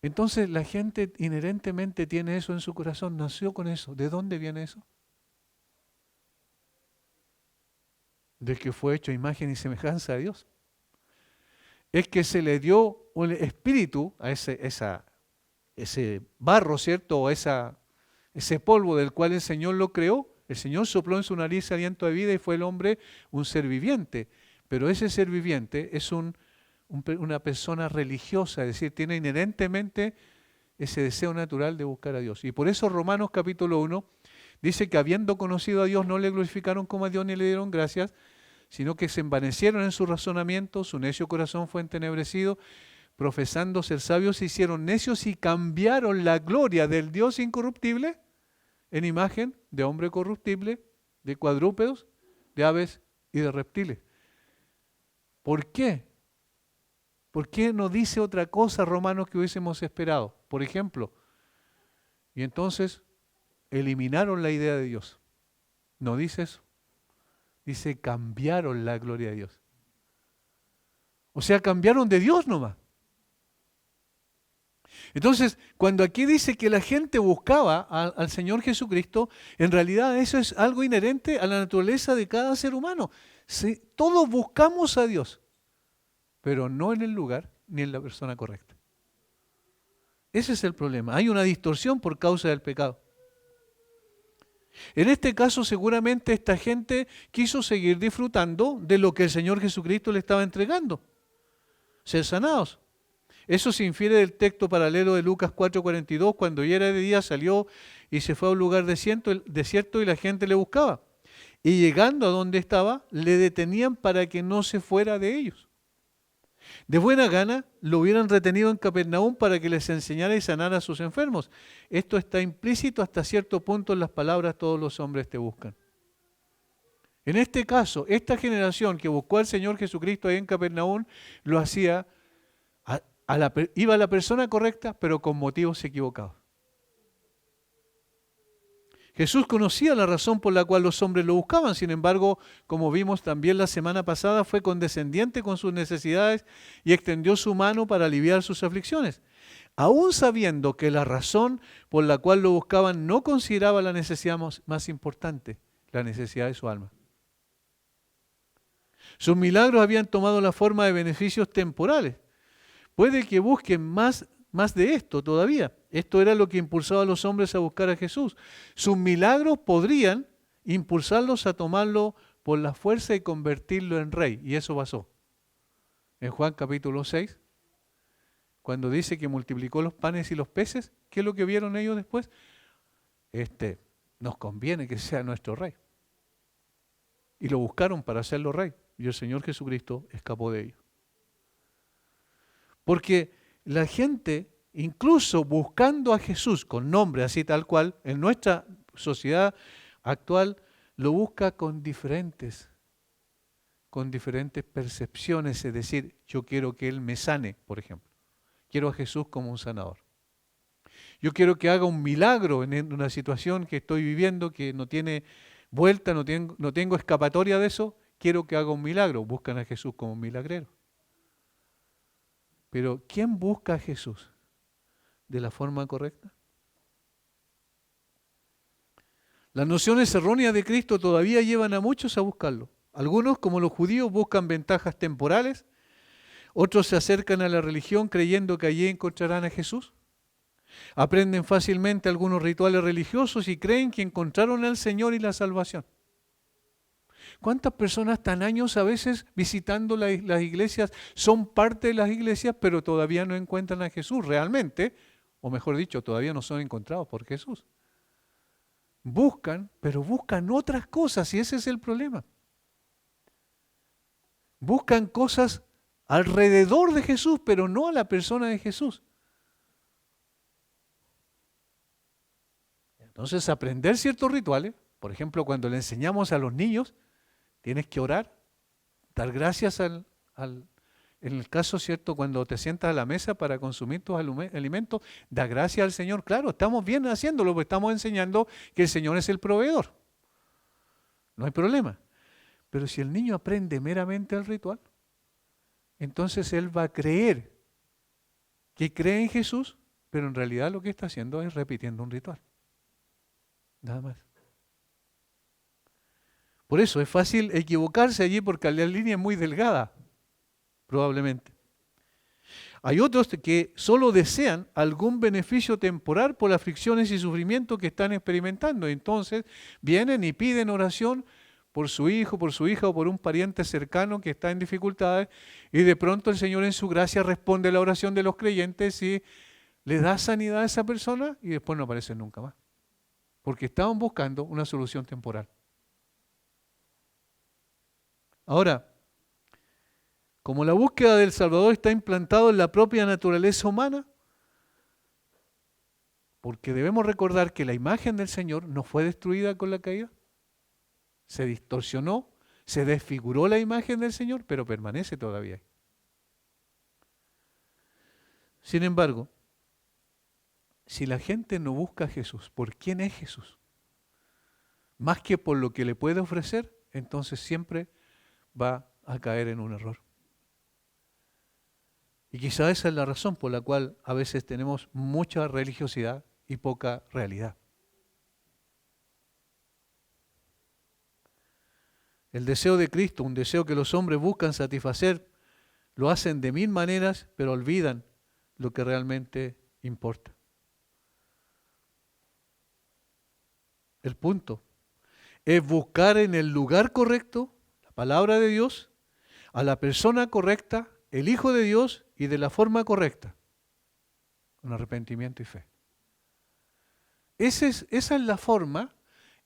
Entonces la gente inherentemente tiene eso en su corazón, nació con eso. ¿De dónde viene eso? De que fue hecho a imagen y semejanza de Dios. Es que se le dio un espíritu a ese barro, ¿cierto? O ese polvo del cual el Señor lo creó. El Señor sopló en su nariz aliento de vida y fue el hombre un ser viviente. Pero ese ser viviente es una persona religiosa, es decir, tiene inherentemente ese deseo natural de buscar a Dios. Y por eso Romanos capítulo 1 dice que habiendo conocido a Dios no le glorificaron como a Dios ni le dieron gracias, sino que se envanecieron en su razonamiento, su necio corazón fue entenebrecido, profesando ser sabios se hicieron necios y cambiaron la gloria del Dios incorruptible en imagen de hombre corruptible, de cuadrúpedos, de aves y de reptiles. ¿Por qué? ¿Por qué no dice otra cosa, Romanos, que hubiésemos esperado? Por ejemplo, y entonces eliminaron la idea de Dios. No dice eso. Dice cambiaron la gloria de Dios. O sea, cambiaron de Dios nomás. Entonces, cuando aquí dice que la gente buscaba al Señor Jesucristo, en realidad eso es algo inherente a la naturaleza de cada ser humano. Sí, todos buscamos a Dios, pero no en el lugar ni en la persona correcta. Ese es el problema. Hay una distorsión por causa del pecado. En este caso, seguramente esta gente quiso seguir disfrutando de lo que el Señor Jesucristo le estaba entregando. Ser sanados. Eso se infiere del texto paralelo de Lucas 4:42, cuando ya era de día salió y se fue a un lugar desierto y la gente le buscaba. Y llegando a donde estaba, le detenían para que no se fuera de ellos. De buena gana lo hubieran retenido en Capernaum para que les enseñara y sanara a sus enfermos. Esto está implícito hasta cierto punto en las palabras todos los hombres te buscan. En este caso, esta generación que buscó al Señor Jesucristo ahí en Capernaum lo hacía, iba a la persona correcta, pero con motivos equivocados. Jesús conocía la razón por la cual los hombres lo buscaban, sin embargo, como vimos también la semana pasada, fue condescendiente con sus necesidades y extendió su mano para aliviar sus aflicciones. Aún sabiendo que la razón por la cual lo buscaban no consideraba la necesidad más importante, la necesidad de su alma. Sus milagros habían tomado la forma de beneficios temporales. Puede que busquen más de esto todavía. Esto era lo que impulsaba a los hombres a buscar a Jesús. Sus milagros podrían impulsarlos a tomarlo por la fuerza y convertirlo en rey. Y eso pasó. En Juan capítulo 6, cuando dice que multiplicó los panes y los peces, ¿qué es lo que vieron ellos después? Nos conviene que sea nuestro rey. Y lo buscaron para hacerlo rey. Y el Señor Jesucristo escapó de ellos. Porque la gente, incluso buscando a Jesús con nombre así tal cual, en nuestra sociedad actual, lo busca con diferentes percepciones, es decir, yo quiero que Él me sane, por ejemplo. Quiero a Jesús como un sanador. Yo quiero que haga un milagro en una situación que estoy viviendo, que no tiene vuelta, no tengo escapatoria de eso. Quiero que haga un milagro. Buscan a Jesús como un milagrero. Pero ¿quién busca a Jesús de la forma correcta? Las nociones erróneas de Cristo todavía llevan a muchos a buscarlo. Algunos, como los judíos, buscan ventajas temporales. Otros se acercan a la religión creyendo que allí encontrarán a Jesús. Aprenden fácilmente algunos rituales religiosos y creen que encontraron al Señor y la salvación. ¿Cuántas personas están años a veces visitando las iglesias, son parte de las iglesias, pero todavía no encuentran a Jesús realmente? O mejor dicho, todavía no son encontrados por Jesús. Buscan, pero buscan otras cosas y ese es el problema. Buscan cosas alrededor de Jesús, pero no a la persona de Jesús. Entonces, aprender ciertos rituales, por ejemplo, cuando le enseñamos a los niños, tienes que orar, dar gracias en el caso, ¿cierto? Cuando te sientas a la mesa para consumir tus alimentos, da gracias al Señor. Claro, estamos bien haciéndolo, porque estamos enseñando que el Señor es el proveedor. No hay problema. Pero si el niño aprende meramente el ritual, entonces él va a creer que cree en Jesús, pero en realidad lo que está haciendo es repitiendo un ritual. Nada más. Por eso es fácil equivocarse allí porque la línea es muy delgada, probablemente. Hay otros que solo desean algún beneficio temporal por las fricciones y sufrimientos que están experimentando. Entonces vienen y piden oración por su hijo, por su hija o por un pariente cercano que está en dificultades y de pronto el Señor en su gracia responde a la oración de los creyentes y le da sanidad a esa persona y después no aparece nunca más. Porque estaban buscando una solución temporal. Ahora, como la búsqueda del Salvador está implantado en la propia naturaleza humana, porque debemos recordar que la imagen del Señor no fue destruida con la caída, se distorsionó, se desfiguró la imagen del Señor, pero permanece todavía ahí. Sin embargo, si la gente no busca a Jesús, ¿por quién es Jesús? Más que por lo que le puede ofrecer, entonces siempre va a caer en un error. Y quizá esa es la razón por la cual a veces tenemos mucha religiosidad y poca realidad. El deseo de Cristo, un deseo que los hombres buscan satisfacer, lo hacen de mil maneras, pero olvidan lo que realmente importa. El punto es buscar en el lugar correcto la palabra de Dios, a la persona correcta, el Hijo de Dios y de la forma correcta, con arrepentimiento y fe. Esa es la forma,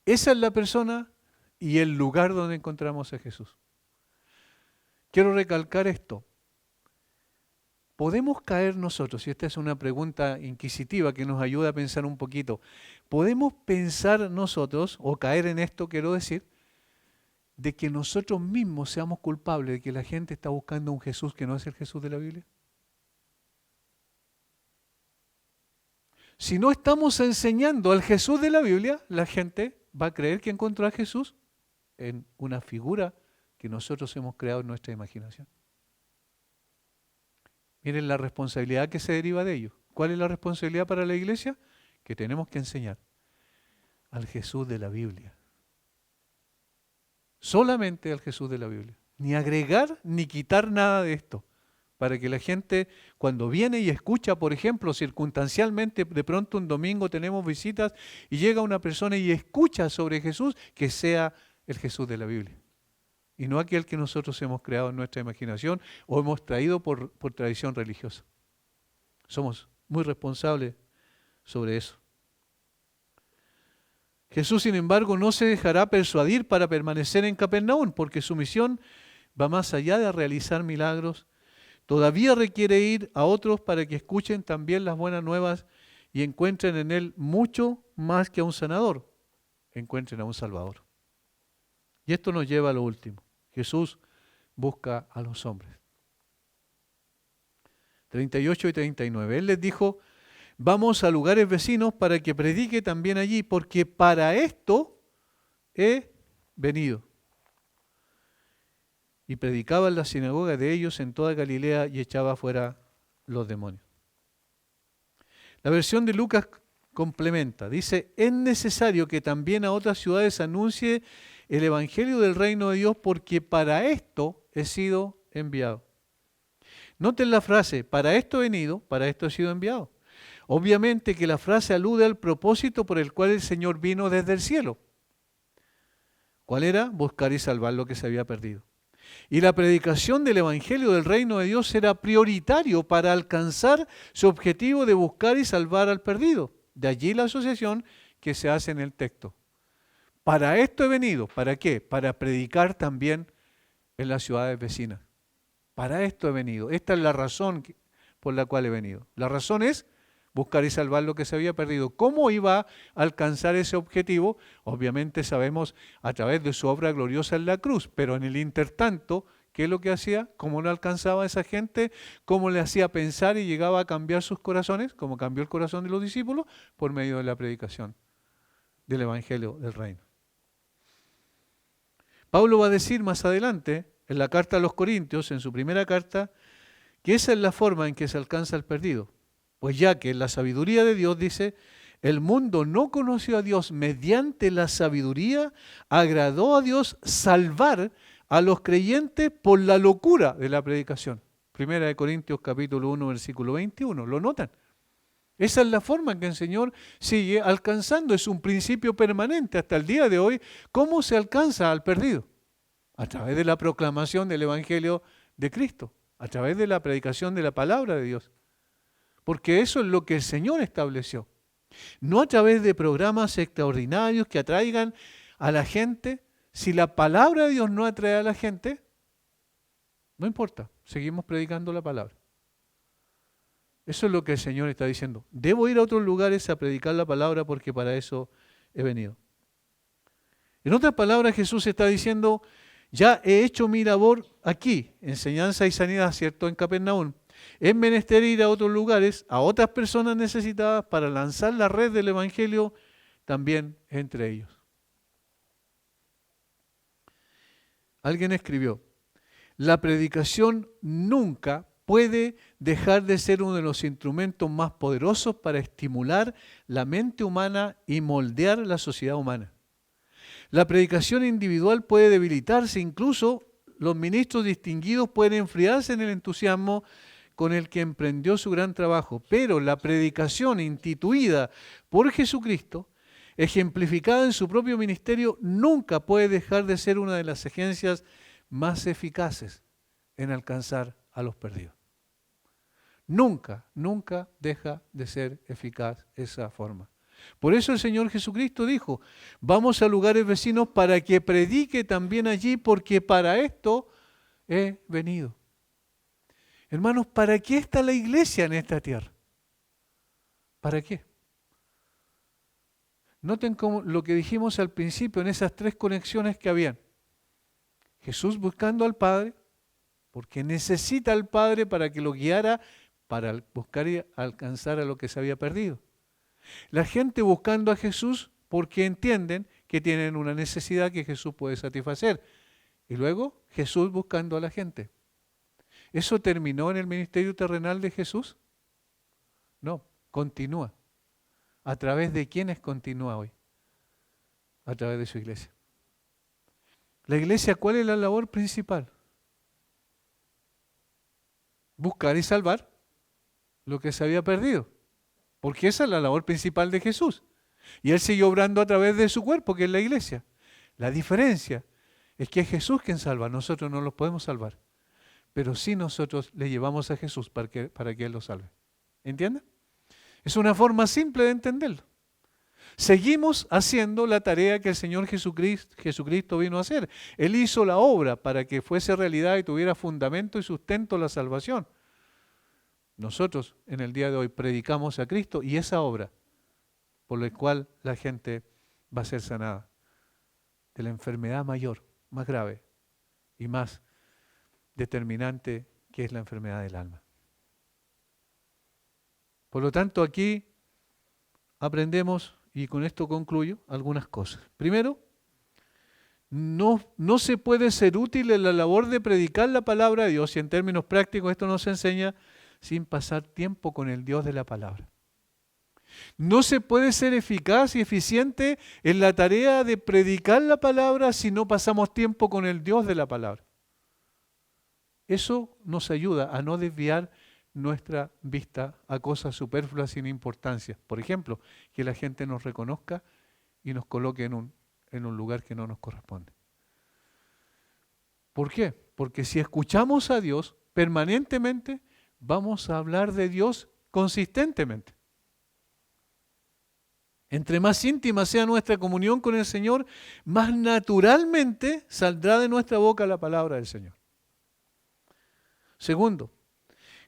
esa es la persona y el lugar donde encontramos a Jesús. Quiero recalcar esto. ¿Podemos caer nosotros? Y esta es una pregunta inquisitiva que nos ayuda a pensar un poquito. ¿Podemos pensar nosotros, o caer en esto, quiero decir, de que nosotros mismos seamos culpables de que la gente está buscando un Jesús que no es el Jesús de la Biblia? Si no estamos enseñando al Jesús de la Biblia, la gente va a creer que encontró a Jesús en una figura que nosotros hemos creado en nuestra imaginación. Miren la responsabilidad que se deriva de ello. ¿Cuál es la responsabilidad para la iglesia? Que tenemos que enseñar al Jesús de la Biblia. Solamente al Jesús de la Biblia. Ni agregar ni quitar nada de esto. Para que la gente cuando viene y escucha, por ejemplo, circunstancialmente, de pronto un domingo tenemos visitas y llega una persona y escucha sobre Jesús, que sea el Jesús de la Biblia. Y no aquel que nosotros hemos creado en nuestra imaginación o hemos traído por tradición religiosa. Somos muy responsables sobre eso. Jesús, sin embargo, no se dejará persuadir para permanecer en Capernaum, porque su misión va más allá de realizar milagros. todavía requiere ir a otros para que escuchen también las buenas nuevas y encuentren en Él mucho más que a un sanador, encuentren a un Salvador. Y esto nos lleva a lo último. Jesús busca a los hombres. 38 y 39. Él les dijo, vamos a lugares vecinos para que predique también allí, porque para esto he venido. Y predicaba en la sinagoga de ellos en toda Galilea y echaba fuera los demonios. La versión de Lucas complementa, dice, es necesario que también a otras ciudades anuncie el evangelio del reino de Dios, porque para esto he sido enviado. Noten la frase, para esto he venido, para esto he sido enviado. Obviamente que la frase alude al propósito por el cual el Señor vino desde el cielo. ¿Cuál era? Buscar y salvar lo que se había perdido. Y la predicación del evangelio del reino de Dios era prioritario para alcanzar su objetivo de buscar y salvar al perdido. De allí la asociación que se hace en el texto. Para esto he venido. ¿Para qué? Para predicar también en las ciudades vecinas. Para esto he venido. Esta es la razón por la cual he venido. La razón es buscar y salvar lo que se había perdido. ¿Cómo iba a alcanzar ese objetivo? Obviamente sabemos a través de su obra gloriosa en la cruz, pero en el intertanto, ¿qué es lo que hacía? ¿Cómo lo alcanzaba a esa gente? ¿Cómo le hacía pensar y llegaba a cambiar sus corazones? ¿Cómo cambió el corazón de los discípulos? Por medio de la predicación del evangelio del reino. Pablo va a decir más adelante, en la carta a los Corintios, en su primera carta, que esa es la forma en que se alcanza el perdido. Pues ya que en la sabiduría de Dios, dice, el mundo no conoció a Dios mediante la sabiduría, agradó a Dios salvar a los creyentes por la locura de la predicación. Primera de Corintios capítulo 1, versículo 21, ¿lo notan? Esa es la forma en que el Señor sigue alcanzando, es un principio permanente hasta el día de hoy. ¿Cómo se alcanza al perdido? A través de la proclamación del Evangelio de Cristo, a través de la predicación de la palabra de Dios. Porque eso es lo que el Señor estableció. No a través de programas extraordinarios que atraigan a la gente. Si la palabra de Dios no atrae a la gente, no importa, seguimos predicando la palabra. Eso es lo que el Señor está diciendo. Debo ir a otros lugares a predicar la palabra porque para eso he venido. En otras palabras, Jesús está diciendo, ya he hecho mi labor aquí, enseñanza y sanidad, ¿cierto? En Capernaum. Es menester ir a otros lugares, a otras personas necesitadas para lanzar la red del Evangelio también entre ellos. Alguien escribió, la predicación nunca puede dejar de ser uno de los instrumentos más poderosos para estimular la mente humana y moldear la sociedad humana. La predicación individual puede debilitarse, incluso los ministros distinguidos pueden enfriarse en el entusiasmo con el que emprendió su gran trabajo, pero la predicación instituida por Jesucristo, ejemplificada en su propio ministerio, nunca puede dejar de ser una de las agencias más eficaces en alcanzar a los perdidos. Nunca, nunca deja de ser eficaz esa forma. Por eso el Señor Jesucristo dijo, vamos a lugares vecinos para que predique también allí, porque para esto he venido. Hermanos, ¿para qué está la iglesia en esta tierra? ¿Para qué? Noten cómo lo que dijimos al principio en esas tres conexiones que habían. Jesús buscando al Padre, porque necesita al Padre para que lo guiara para buscar y alcanzar a lo que se había perdido. La gente buscando a Jesús porque entienden que tienen una necesidad que Jesús puede satisfacer. Y luego Jesús buscando a la gente. ¿Eso terminó en el ministerio terrenal de Jesús? No, continúa. ¿A través de quiénes continúa hoy? A través de su iglesia. La iglesia, ¿cuál es la labor principal? Buscar y salvar lo que se había perdido. Porque esa es la labor principal de Jesús. Y Él sigue obrando a través de su cuerpo, que es la iglesia. La diferencia es que es Jesús quien salva, nosotros no los podemos salvar. Pero sí nosotros le llevamos a Jesús para que Él lo salve. ¿Entienden? Es una forma simple de entenderlo. Seguimos haciendo la tarea que el Señor Jesucristo vino a hacer. Él hizo la obra para que fuese realidad y tuviera fundamento y sustento la salvación. nosotros en el día de hoy predicamos a Cristo y esa obra por la cual la gente va a ser sanada de la enfermedad mayor, más grave y más determinante que es la enfermedad del alma. Por lo tanto, aquí aprendemos, y con esto concluyo, algunas cosas. Primero, no se puede ser útil en la labor de predicar la palabra de Dios, y en términos prácticos esto nos enseña, sin pasar tiempo con el Dios de la palabra. No se puede ser eficaz y eficiente en la tarea de predicar la palabra si no pasamos tiempo con el Dios de la palabra. Eso nos ayuda a no desviar nuestra vista a cosas superfluas sin importancia. Por ejemplo, que la gente nos reconozca y nos coloque en un lugar que no nos corresponde. ¿Por qué? Porque si escuchamos a Dios permanentemente, vamos a hablar de Dios consistentemente. Entre más íntima sea nuestra comunión con el Señor, más naturalmente saldrá de nuestra boca la palabra del Señor. Segundo,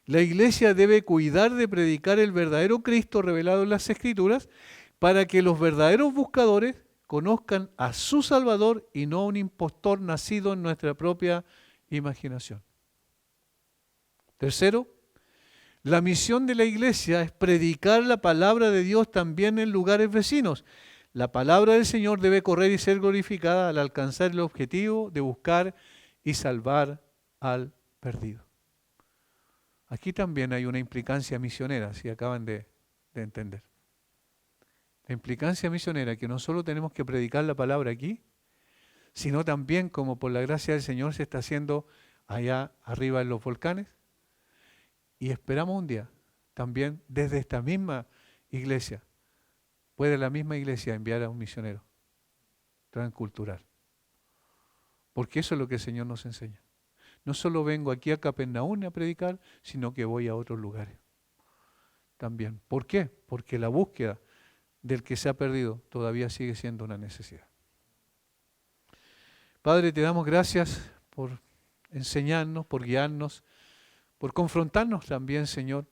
la iglesia debe cuidar de predicar el verdadero Cristo revelado en las Escrituras para que los verdaderos buscadores conozcan a su Salvador y no a un impostor nacido en nuestra propia imaginación. Tercero, la misión de la iglesia es predicar la palabra de Dios también en lugares vecinos. La palabra del Señor debe correr y ser glorificada al alcanzar el objetivo de buscar y salvar al perdido. Aquí también hay una implicancia misionera, si acaban de entender. La implicancia misionera que no solo tenemos que predicar la palabra aquí, sino también como por la gracia del Señor se está haciendo allá arriba en los volcanes. Y esperamos un día, también desde esta misma iglesia, puede la misma iglesia enviar a un misionero transcultural. Porque eso es lo que el Señor nos enseña. No solo vengo aquí a Capernaum a predicar, sino que voy a otros lugares también. ¿Por qué? Porque la búsqueda del que se ha perdido todavía sigue siendo una necesidad. Padre, te damos gracias por enseñarnos, por guiarnos, por confrontarnos también, Señor.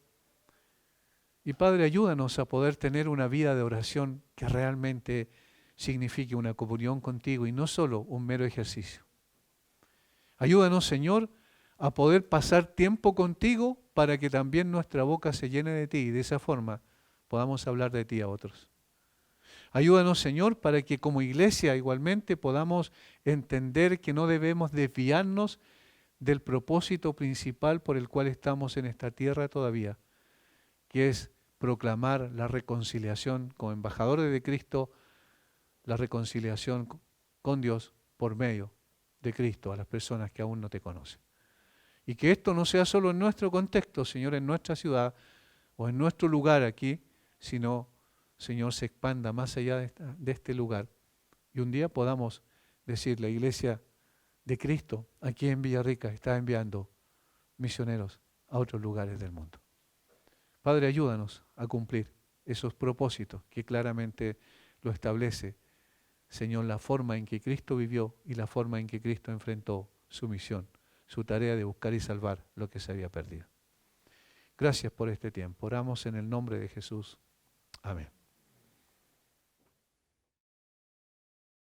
Y Padre, ayúdanos a poder tener una vida de oración que realmente signifique una comunión contigo y no solo un mero ejercicio. Ayúdanos, Señor, a poder pasar tiempo contigo para que también nuestra boca se llene de ti y de esa forma podamos hablar de ti a otros. Ayúdanos, Señor, para que como iglesia igualmente podamos entender que no debemos desviarnos del propósito principal por el cual estamos en esta tierra todavía, que es proclamar la reconciliación como embajadores de Cristo, la reconciliación con Dios por medio de Cristo a las personas que aún no te conocen. Y que esto no sea solo en nuestro contexto, Señor, en nuestra ciudad o en nuestro lugar aquí, sino, Señor, se expanda más allá de este lugar. Y un día podamos decir, la iglesia de Cristo aquí en Villarrica está enviando misioneros a otros lugares del mundo. Padre, ayúdanos a cumplir esos propósitos que claramente lo establece, Señor, la forma en que Cristo vivió y la forma en que Cristo enfrentó su misión, su tarea de buscar y salvar lo que se había perdido. Gracias por este tiempo. Oramos en el nombre de Jesús. Amén.